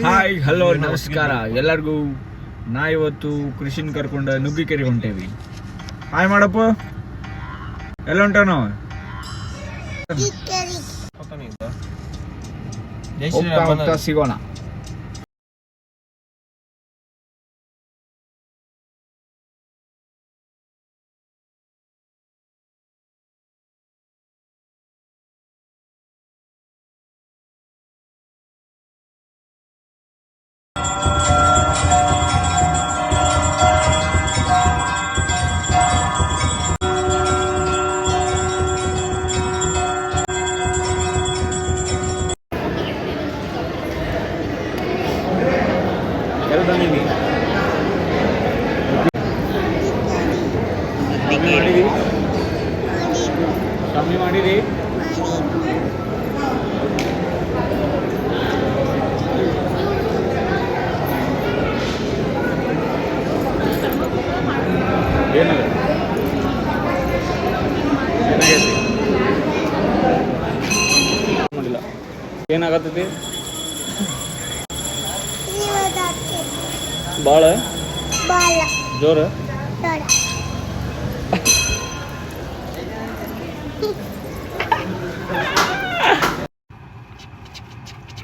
Hi hello ನಮಸ್ಕಾರ ಎಲ್ಲರಿಗೂ. ನಾ ಇವತ್ತು ಕೃಷಿನ ಕರ್ಕೊಂಡು ನುಗ್ಗಿಕೆರೆ ಹೊಂಟೇವಿ. ಹಾಯ್ ಮಾಡಪ್ಪ, ಎಲ್ಲ ಹೊಂಟೇವ ನಾವು. ಹೋಗ್ತಾ ಸಿಗೋಣ. ಕಮ್ಮಿ ಮಾಡಿರಿ. ಏನಾಗತ್ತೈತಿ? ಬಾಳ ಜೋರ.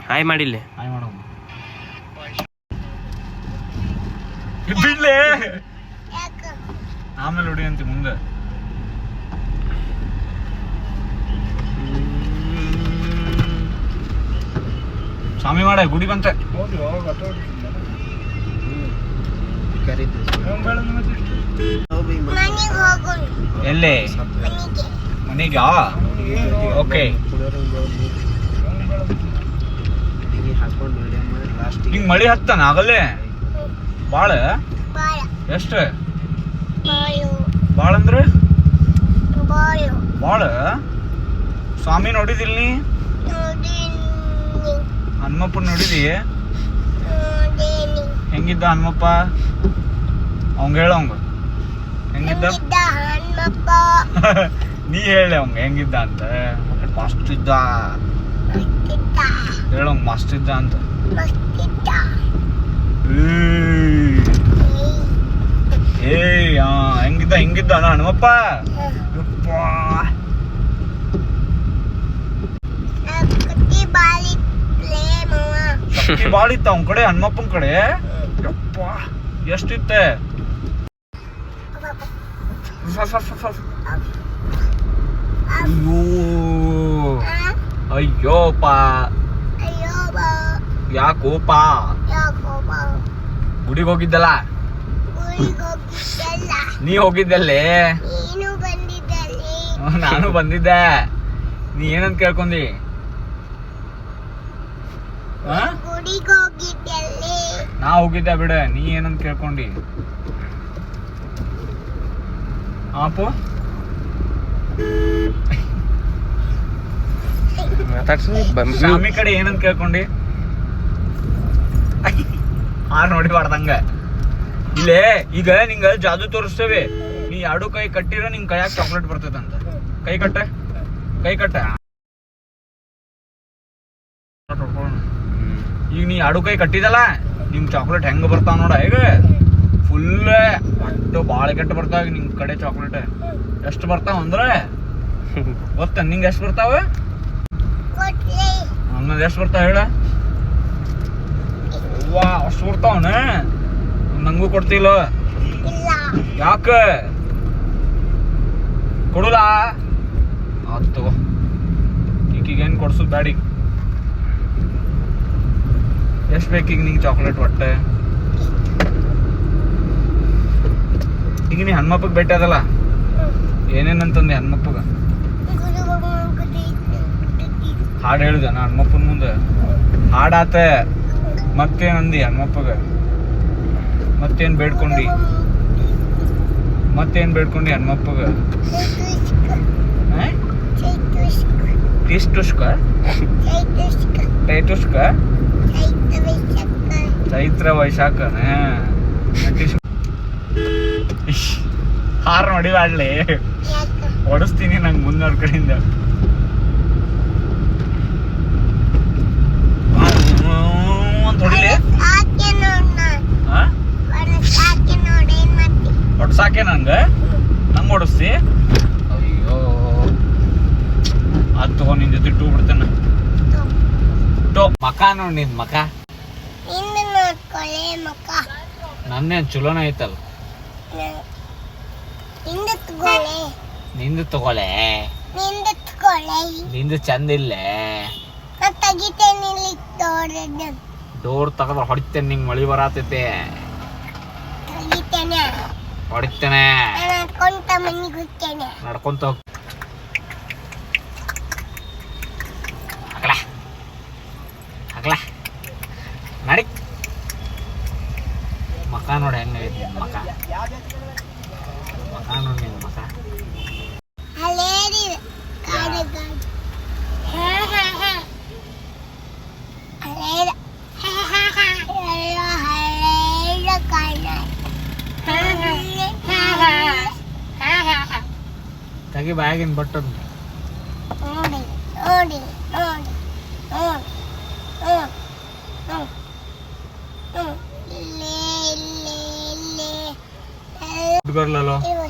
ಹಾಯ್ ಮಾಡಿಲ್ಲ. ಹಾಯ್ ಮಾಡೋ ಬಿಡ್ಲೆ, ಆಮೇಲೆ ಹೊಡಿ ಅಂತಿ ಮುಂದೆ. ಸ್ವಾಮಿ ಮಾಡ ಗುಡಿ ಬಂತ. ಎಲ್ಲೇ ಮನೆಗ? ಓಕೆ. ಹಿಂಗ್ ಮಳಿ ಹತ್ತಾನ ಆಗಲೇ ಬಾಳ? ಎಷ್ಟ ಬಾಳ ಅಂದ್ರೆ ಬಾಳ? ಸ್ವಾಮಿ ನೋಡಿದಿಲ್ ನೀ? ಹನುಮಪ್ಪ ನೋಡಿದಿ? ಹೆಂಗಿದ್ದ ಹನುಮಪ್ಪ? ಅವಂಗ ಹೇಳ, ಅವಂಗ ಹೆಂಗಿದ್ದ? ನೀ ಹೇಳಿ ಅವಂಗ ಹೆಂಗಿದ್ದ ಅಂತ. ಮಸ್ತ್ ಇದ್ದ ಹೇಳಂಗ, ಮಸ್ತ್ ಇದ್ದ ಅಂತ. ಹೆಂಗಿದ್ದ ಹಿಂಗಿದ್ದ ಹನುಮಪ್ಪ? ಶಕ್ತಿ ಬಾಳ ಇತ್ತ ಅವನ ಕಡೆ, ಹನುಮಪ್ಪನ ಕಡೆ. ಯಪ್ಪ ಎಷ್ಟಿತ್ತೆ? ಅಯ್ಯೋಪ, ಯಾಕೋಪ? ಗುಡಿಗೆ ಹೋಗಿದ್ದಲ್ಲ? ನೀ ಹೋಗಿದ್ದಲ್ಲೇ? ನಾನು ಬಂದಿದ್ದೆ. ನೀ ಏನಂತ ಕೇಳ್ಕೊಂಡಿ? ನಾ ಹೋಗಿದ್ದೆ ಬಿಡ, ನೀ ಏನಂತ ಕೇಳ್ಕೊಂಡಿ? ಆಪು ಸ್ವಾಮಿ ಕಡೆ ಏನಂತ ಕೇಳ್ಕೊಂಡಿ? ನೋಡಿಬಾರ್ದಂಗ. ಇಲ್ಲೇ ಈಗ ನಿಂಗ ಜಾದು ತೋರಿಸ್ತೇವೆ. ನೀ ಎರಡು ಕೈ ಕಟ್ಟಿರ ನಿಂಗ್ ಕೈಯಾಗ ಚಾಕ್ಲೇಟ್ ಬರ್ತದಂತ. ಕೈ ಕಟ್ಟ, ಕೈ ಕಟ್ಟ. ಈಗ ನೀ ಎರಡು ಕೈ ಕಟ್ಟಿದಲ್ಲ, ನಿಮ್ ಚಾಕ್ಲೇಟ್ ಹೆಂಗ ಬರ್ತಾವ ನೋಡ. ಈಗ ಫುಲ್ ಅಟ್ಟು ಬಾಳ ಕೆಟ್ಟ ಬರ್ತಾವ ನಿಮ್ ಕಡೆ ಚಾಕ್ಲೇಟ್. ಎಷ್ಟು ಬರ್ತಾವ ಅಂದ್ರೆ ಗೊತ್ತ ನಿಂಗೆ? ಎಷ್ಟು ಬರ್ತಾವ? ಹಂಗಂದ್ರೆ ಎಷ್ಟು ಬರ್ತಾವ ಹೇಳ? ವಾ, ಅಷ್ಟು ಬರ್ತಾವನ? ನಂಗೂ ಕೊಡ್ತಿಲ್ಲ? ಯಾಕ ಕೊಡುಲ್ಲ? ಆತ್ ತಗೋ. ಈಗೇನು ಕೊಡ್ಸೋದು ಬ್ಯಾಡಿ. ಎಷ್ಟು ಬೇಕೀಗ ನಿಂಗೆ ಚಾಕ್ಲೇಟ್? ಒಟ್ಟೆ ಈಗ ನೀ ಹನುಮಪ್ಪಗೆ ಭೇಟಿ ಅದಲ್ಲ, ಏನೇನಂತಂದೆ ಹನುಮಪ್ಪಗ? ಹಾಡು ಹೇಳಿದ ನಾ ಹನುಮಪ್ಪನ ಮುಂದೆ? ಹಾಡಾತ. ಮತ್ತೇನಂದಿ ಹನುಮಪ್ಪಗ? ಮತ್ತೇನ್ ಬೇಡ್ಕೊಂಡಿ? ಮತ್ತೇನ್ ಬೇಡ್ಕೊಂಡಿ ಹನುಮಪ್ಪಗ? ಟಿಸ್ಟುಷ್ಕ, ಟೈಟುಷ್ಕ, ಚೈತ್ರ ವೈಶಾಖ. ಹಾರ ನೋಡಿದಾಡ್ಲಿ, ಓಡಿಸ್ತೀನಿ ನಂಗೆ ಮುಂದವ್ರ ಕಡೆಯಿಂದ. ಅಂತ ಹೊಡಿಲಿ. ನೋಡಿ ನಿನ್ ಮಕ. ನಿಂದ ನೋಡ್ಕೊಳ್ಳೆ ಮಕ್ಕ. ನನ್ನೇನ್ ಚಲೋನ ಐತಲ್ಲ. ನಿಂದ ತಗೊಳ್ಳೆ. ನಿಂದು ತಗೊಳೆ. ನಿಂದ ತಗೊಳ್ಳೆ. ನಿಂದು ಚಂದ ಇಲ್ಲೇ. ನಾ ತೆಗಿತೇನೆ ಇಲ್ಲಿ ತೋರದ್ದು. ಡೋರ್ ತಗದ್ರ ಹೊಡಿತೇನೆ, ನಿಂಗೆ ಮಳಿ ಬರತೈತೆ. ತೆಗಿತೇನೆ. ಹೊಡಿತೇನೆ. ನಾನು ಅನ್ಕೊಂತ ಮನೆಗೆ ಹೋಗ್ತೇನೆ. ನಡ್ಕೊಂತ ಹೋಗ್. ಹಗ್ಲ ನಡಿ. ಮಕ ನೋಡಿ ಹೆಂಗೈತಿ ಮಕ. ಮಕ ನೋಡಿ ನಿನ್ ಮಕ. ಹಳೇದಿ ಕಾಡಗ. ಹಳೇದ ಹಳೇದ ಕಾಡ. ತೆಗಿ ಬ್ಯಾಗಿನ ಬಟ್ಟದ್. ನೋಡಿ ನೋಡಿ ನೋಡಿ ನೋಡಿ. ಹುಡುಗರ್ಲೋ ಇವ